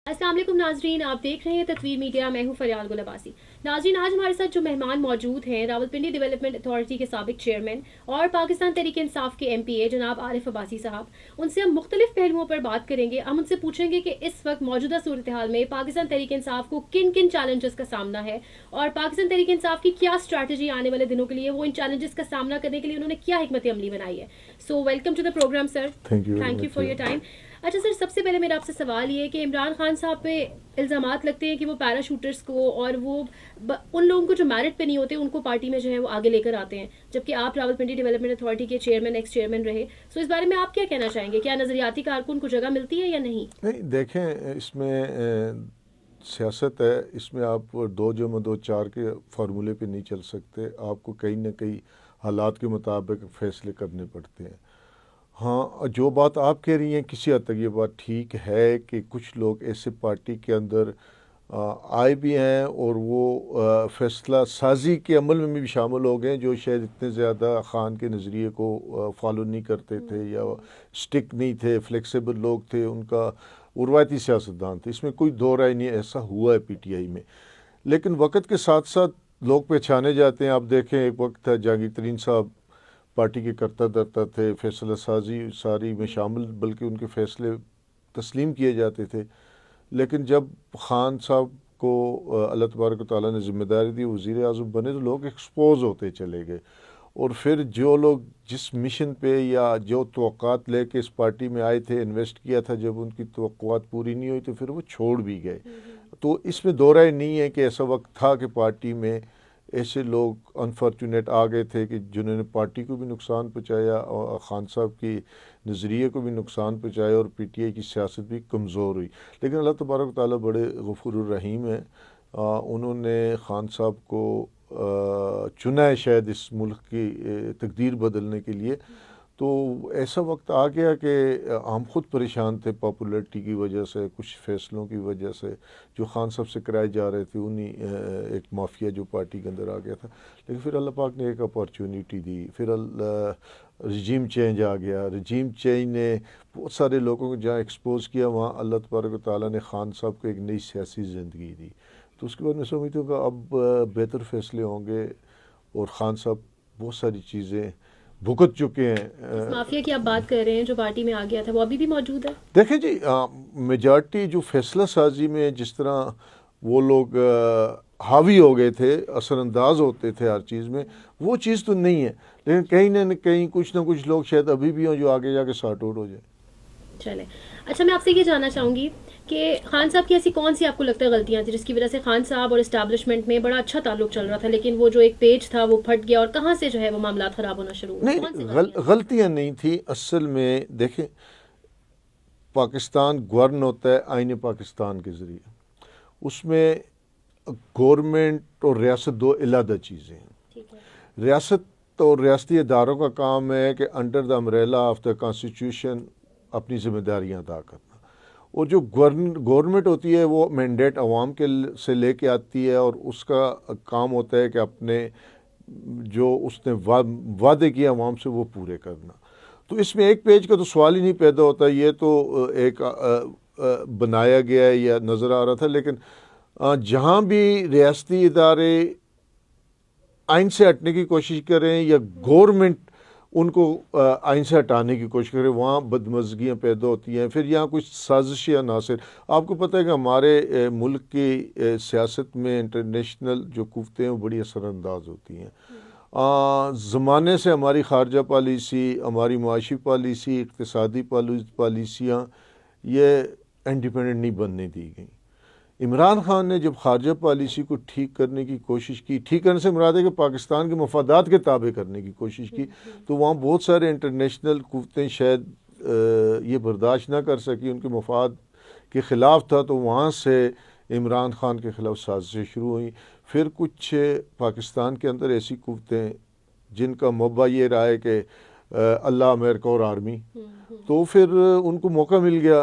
السلام علیکم ناظرین، آپ دیکھ رہے ہیں تطویر میڈیا. میں ہوں فریال گل عباسی. ناظرین، آج ہمارے ساتھ جو مہمان موجود ہیں راولپنڈی ڈیولپمنٹ اتھارٹی کے سابق چیئرمین اور پاکستان تحریک انصاف کے ایم پی اے جناب عارف عباسی صاحب. ان سے ہم مختلف پہلوؤں پر بات کریں گے. ہم ان سے پوچھیں گے کہ اس وقت موجودہ صورتحال میں پاکستان تحریک انصاف کو کن کن چیلنجز کا سامنا ہے اور پاکستان تحریک انصاف کی کیا اسٹریٹجی آنے والے دنوں کے لیے، وہ ان چیلنجز کا سامنا کرنے کے لیے انہوں نے کیا حکمت عملی بنائی ہے. So welcome to the programme sir. Thank you for your time. اچھا سر، سب سے پہلے میرا آپ سے سوال یہ ہے کہ عمران خان صاحب پہ الزامات لگتے ہیں کہ وہ پیرا شوٹرز کو اور وہ ان لوگوں کو جو میرٹ پہ نہیں ہوتے ان کو پارٹی میں جو ہے وہ آگے لے کر آتے ہیں، جبکہ آپ راولپنڈی ڈیولپمنٹ اتھارٹی کے چیئرمین ایکس چیئرمین رہے. سو اس بارے میں آپ کیا کہنا چاہیں گے؟ کیا نظریاتی کارکن کو جگہ ملتی ہے یا نہیں؟ نہیں، دیکھیں، اس میں سیاست ہے. اس میں آپ 2+2=4 کے فارمولے پہ نہیں چل سکتے. آپ کو کہیں نہ کہیں حالات کے مطابق فیصلے کرنے پڑتے ہیں. ہاں، جو بات آپ کہہ رہی ہیں کسی حد تک یہ بات ٹھیک ہے کہ کچھ لوگ ایسے پارٹی کے اندر آئے بھی ہیں اور وہ فیصلہ سازی کے عمل میں بھی شامل ہو گئے جو شاید اتنے زیادہ خان کے نظریے کو فالو نہیں کرتے تھے یا سٹک نہیں تھے، فلیکسیبل لوگ تھے، ان کا روایتی سیاستدان تھے. اس میں کوئی دو رائے نہیں، ایسا ہوا ہے پی ٹی آئی میں. لیکن وقت کے ساتھ ساتھ لوگ پہچانے جاتے ہیں. آپ دیکھیں، ایک وقت تھا جہانگیر ترین صاحب پارٹی کے کرتا دھرتا تھے، فیصلہ سازی ساری میں شامل، بلکہ ان کے فیصلے تسلیم کیے جاتے تھے. لیکن جب خان صاحب کو اللہ تبارک و تعالیٰ نے ذمہ داری دی، وزیر اعظم بنے، تو لوگ ایکسپوز ہوتے چلے گئے. اور پھر جو لوگ جس مشن پہ یا جو توقعات لے کے اس پارٹی میں آئے تھے، انویسٹ کیا تھا، جب ان کی توقعات پوری نہیں ہوئی تو پھر وہ چھوڑ بھی گئے. تو اس میں دو رائے نہیں ہے کہ ایسا وقت تھا کہ پارٹی میں ایسے لوگ انفارچونیٹ آ گئے تھے کہ جنہوں نے پارٹی کو بھی نقصان پہنچایا اور خان صاحب کی نظریے کو بھی نقصان پہنچایا اور پی ٹی آئی کی سیاست بھی کمزور ہوئی. لیکن اللہ تبارک و تعالیٰ بڑے غفور الرحیم ہیں. انہوں نے خان صاحب کو چنا ہے شاید اس ملک کی تقدیر بدلنے کے لیے. تو ایسا وقت آ گیا کہ ہم خود پریشان تھے پاپولیرٹی کی وجہ سے، کچھ فیصلوں کی وجہ سے جو خان صاحب سے کرائے جا رہے تھے، انہیں ایک مافیا جو پارٹی کے اندر آ گیا تھا. لیکن پھر اللہ پاک نے ایک اپارچونیٹی دی. پھر رجیم چینج آ گیا. رجیم چینج نے بہت سارے لوگوں کو جہاں ایکسپوز کیا، وہاں اللہ تبارک و تعالیٰ نے خان صاحب کو ایک نئی سیاسی زندگی دی. تو اس کے بعد میں سمجھتا ہوں کہ اب بہتر فیصلے ہوں گے اور خان صاحب بہت ساری چیزیں بھگت چکے ہیں. اس مافیا کی آپ بات کر رہے ہیں جو پارٹی میں آ گیا تھا، وہ ابھی بھی موجود ہے؟ دیکھیں جی، میجارٹی جو فیصلہ سازی میں جس طرح وہ لوگ حاوی ہو گئے تھے، اثر انداز ہوتے تھے ہر چیز میں، وہ چیز تو نہیں ہے. لیکن کہیں نہ کہیں کچھ نہ کچھ لوگ شاید ابھی بھی ہوں جو آگے جا کے سارٹ آؤٹ ہو جائے. چلے. اچھا، میں آپ سے یہ جاننا چاہوں گی کہ خان صاحب کی ایسی کون سی آپ کو لگتا ہے غلطیاں تھیں جس کی وجہ سے خان صاحب اور اسٹیبلشمنٹ میں بڑا اچھا تعلق چل رہا تھا، لیکن وہ جو ایک پیج تھا وہ پھٹ گیا، اور کہاں سے جو ہے وہ معاملات خراب ہونا شروع ہوئے؟ نہیں، غلطیاں نہیں تھیں. اصل میں دیکھیں، پاکستان گورن ہوتا ہے آئین پاکستان کے ذریعے. اس میں گورنمنٹ اور ریاست دو علیحدہ چیزیں ہیں. ریاست اور ریاستی اداروں کا کام ہے کہ under the umbrella of the constitution اپنی ذمہ داریاں ادا کرنا. اور جو گورنمنٹ ہوتی ہے وہ مینڈیٹ عوام کے سے لے کے آتی ہے، اور اس کا کام ہوتا ہے کہ اپنے جو اس نے وعدے کیا عوام سے وہ پورے کرنا. تو اس میں ایک پیج کا تو سوال ہی نہیں پیدا ہوتا. یہ تو ایک بنایا گیا ہے یا نظر آ رہا تھا. لیکن جہاں بھی ریاستی ادارے آئین سے ہٹنے کی کوشش کریں یا گورنمنٹ ان کو آئین سے ہٹانے کی کوشش کرے، وہاں بدمزگیاں پیدا ہوتی ہیں. پھر یہاں کچھ سازشی عناصر، آپ کو پتہ ہے کہ ہمارے ملک کی سیاست میں انٹرنیشنل جو قوتیں ہیں وہ بڑی اثر انداز ہوتی ہیں. زمانے سے ہماری خارجہ پالیسی، ہماری معاشی پالیسی، اقتصادی پالیسیاں یہ انڈیپینڈنٹ نہیں بننے دی گئیں. عمران خان نے جب خارجہ پالیسی کو ٹھیک کرنے کی کوشش کی، ٹھیک کرنے سے مراد ہے کہ پاکستان کے مفادات کے تابع کرنے کی کوشش کی، تو وہاں بہت سارے انٹرنیشنل قوتیں شاید یہ برداشت نہ کر سکی، ان کے مفاد کے خلاف تھا، تو وہاں سے عمران خان کے خلاف سازشیں شروع ہوئیں. پھر کچھ پاکستان کے اندر ایسی قوتیں جن کا مبع یہ رہا ہے کہ اللہ، امریکہ اور آرمی، تو پھر ان کو موقع مل گیا.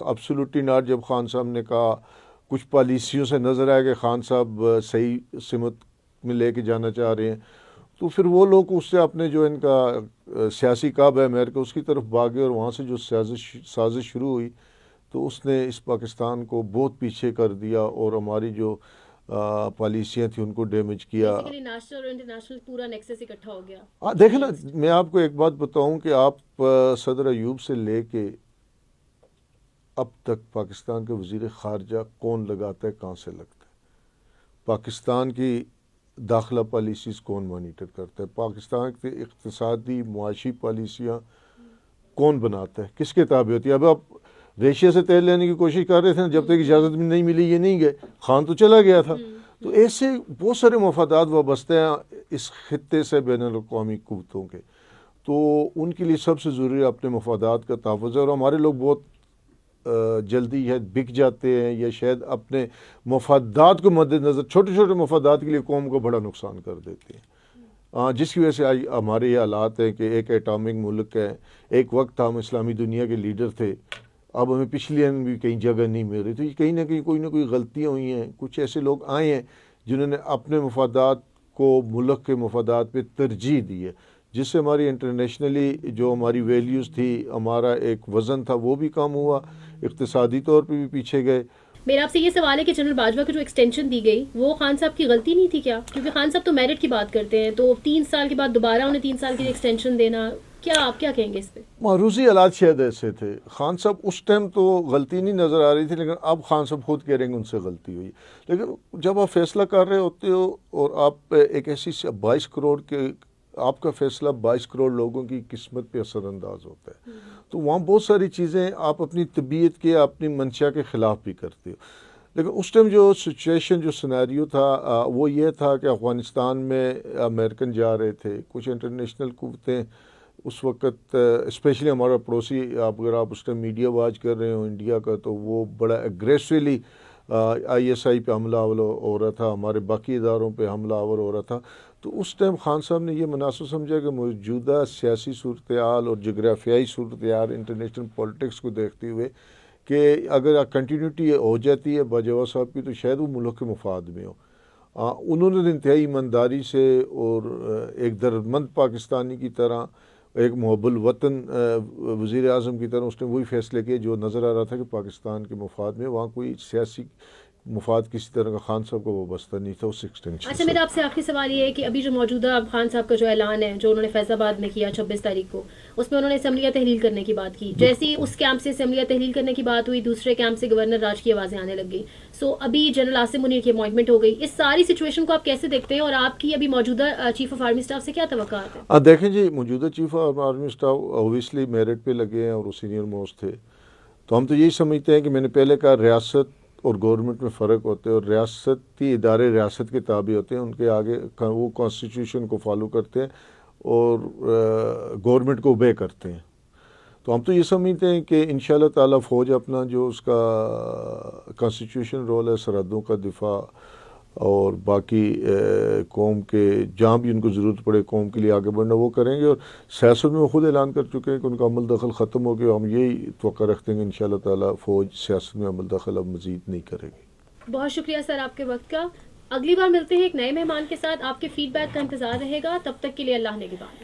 ابسولوٹلی ناٹ، جب خان صاحب نے کہا، کچھ پالیسیوں سے نظر آیا کہ خان صاحب صحیح سمت میں لے کے جانا چاہ رہے ہیں، تو پھر وہ لوگ اس سے اپنے جو ان کا سیاسی کعبہ ہے امریکہ، اس کی طرف بھاگے، اور وہاں سے جو سازش شروع ہوئی تو اس نے اس پاکستان کو بہت پیچھے کر دیا اور ہماری جو پالیسیاں تھیں ان کو ڈیمیج کیا. بیسیکلی نیشنل اور انٹرنیشنل پورا نیکسس اکٹھا ہو گیا. دیکھیں نا، میں آپ کو ایک بات بتاؤں کہ آپ صدر ایوب سے لے کے اب تک پاکستان کے وزیر خارجہ کون لگاتا ہے، کہاں سے لگتا ہے، پاکستان کی داخلہ پالیسیز کون مانیٹر کرتا ہے، پاکستان کی اقتصادی معاشی پالیسیاں کون بناتا ہے، کس کے تابع ہوتی ہے. اب آپ ریشیا سے تیل لینے کی کوشش کر رہے تھے، جب تک اجازت بھی نہیں ملی یہ نہیں گئے، خان تو چلا گیا تھا. تو ایسے بہت سارے مفادات وابستہ ہیں اس خطے سے بین الاقوامی قوتوں کے، تو ان کے لیے سب سے ضروری اپنے مفادات کا تحفظ ہے. اور ہمارے لوگ بہت جلدی ہے بک جاتے ہیں یا شاید اپنے مفادات کو مد نظر چھوٹے چھوٹے مفادات کے لیے قوم کو بڑا نقصان کر دیتے ہیں، جس کی وجہ سے آج ہمارے یہ حالات ہیں کہ ایک ایٹامک ملک ہے. ایک وقت ہم اسلامی دنیا کے لیڈر تھے، اب ہمیں پچھلی بھی کہیں جگہ نہیں مل رہی. تو یہ کہیں نہ کوئی غلطیاں ہوئی ہیں، کچھ ایسے لوگ آئے ہیں جنہوں نے اپنے مفادات کو ملک کے مفادات پہ ترجیح دی ہے، جس سے ہماری انٹرنیشنلی جو ہماری ویلیوز تھی، ہمارا ایک وزن تھا، وہ بھی کم ہوا، اقتصادی طور پہ بھی پیچھے گئے. میرا آپ سے یہ سوال ہے کہ جنرل باجوہ کو جو ایکسٹینشن دی گئی وہ خان صاحب کی غلطی نہیں تھی کیا؟ کیونکہ خان صاحب تو میرٹ کی بات کرتے ہیں، تو 3 سال کے بعد دوبارہ انہیں 3 سال کی ایکسٹینشن دینا، آپ کیا کہیں گے اس پہ؟ معروضی حالات شاید ایسے تھے. خان صاحب اس ٹائم تو غلطی نہیں نظر آ رہی تھی، لیکن اب خان صاحب خود کہہ رہے ہیں کہ ان سے غلطی ہوئی. لیکن جب آپ فیصلہ کر رہے ہوتے ہو اور آپ ایک ایسی 22 کروڑ کے، آپ کا فیصلہ 22 کروڑ لوگوں کی قسمت پہ اثر انداز ہوتا ہے، تو وہاں بہت ساری چیزیں آپ اپنی طبیعت کے، اپنی منشا کے خلاف بھی کرتے ہو. لیکن اس ٹائم جو سچویشن، جو سیناریو تھا وہ یہ تھا کہ افغانستان میں امریکن جا رہے تھے، کچھ انٹرنیشنل قوتیں اس وقت، اسپیشلی ہمارا پڑوسی، اگر آپ اس ٹائم میڈیا واچ کر رہے ہو انڈیا کا، تو وہ بڑا ایگریسولی ISI پہ حملہ ہو رہا تھا، ہمارے باقی اداروں پہ حملہ آور ہو رہا تھا. تو اس ٹائم خان صاحب نے یہ مناسب سمجھا کہ موجودہ سیاسی صورتحال اور جغرافیائی صورتحال، انٹرنیشنل پولیٹکس کو دیکھتے ہوئے کہ اگر کنٹینیوٹی ہو جاتی ہے باجوہ صاحب کی، تو شاید وہ ملک کے مفاد میں ہو. انہوں نے انتہائی ایمانداری سے اور ایک دردمند پاکستانی کی طرح، ایک محب الوطن وزیر اعظم کی طرح، اس نے وہی فیصلے کیے جو نظر آ رہا تھا کہ پاکستان کے مفاد میں. وہاں کوئی سیاسی مفاد کسی طرح کا خان صاحب کو وابستہ نہیں تھا اس ایکسٹینشن. اچھا، میرا آپ سے آخری سوال یہ ہے کہ ابھی جو موجودہ خان صاحب کا جو اعلان ہے جو انہوں نے فیض آباد میں کیا 26 تاریخ کو، اس میں انہوں نے اسمبلیاں تحلیل کرنے کی بات کی. جیسے ہی اس کیمپ سے اسمبلیاں تحلیل کرنے کی بات ہوئی، دوسرے کیمپ سے گورنر راج کی آوازیں آنے لگ گئی. سو ابھی جنرل عاصم منیر کی اپوائنٹمنٹ ہو گئی. اس ساری سچویشن کو آپ کیسے دیکھتے ہیں اور آپ کی ابھی موجودہ چیف آف آرمی اسٹاف سے کیا توقعات ہیں؟ دیکھیں جی، موجودہ chief of army staff obviously merit پہ لگے ہیں اور وہ سینئر موسٹ تھے. تو ہم تو یہی سمجھتے ہیں کہ میں نے پہلے کہا ریاست اور گورنمنٹ میں فرق ہوتے ہیں، اور ریاستی ادارے ریاست کے تابع ہوتے ہیں، ان کے آگے وہ کانسٹیٹیوشن کو فالو کرتے ہیں اور گورنمنٹ کو اوبے کرتے ہیں. تو ہم تو یہ سمجھتے ہیں کہ انشاءاللہ تعالی فوج اپنا جو اس کا کانسٹیٹیوشن رول ہے، سرحدوں کا دفاع اور باقی قوم کے جہاں بھی ان کو ضرورت پڑے قوم کے لیے آگے بڑھنا، وہ کریں گے. اور سیاست میں وہ خود اعلان کر چکے ہیں کہ ان کا عمل دخل ختم ہو گیا. ہم یہی توقع رکھتے ہیں کہ انشاءاللہ تعالی فوج سیاست میں عمل دخل اب مزید نہیں کرے گی. بہت شکریہ سر آپ کے وقت کا. اگلی بار ملتے ہیں ایک نئے مہمان کے ساتھ. آپ کے فیڈ بیک کا انتظار رہے گا. تب تک کے لیے اللہ نگہبان.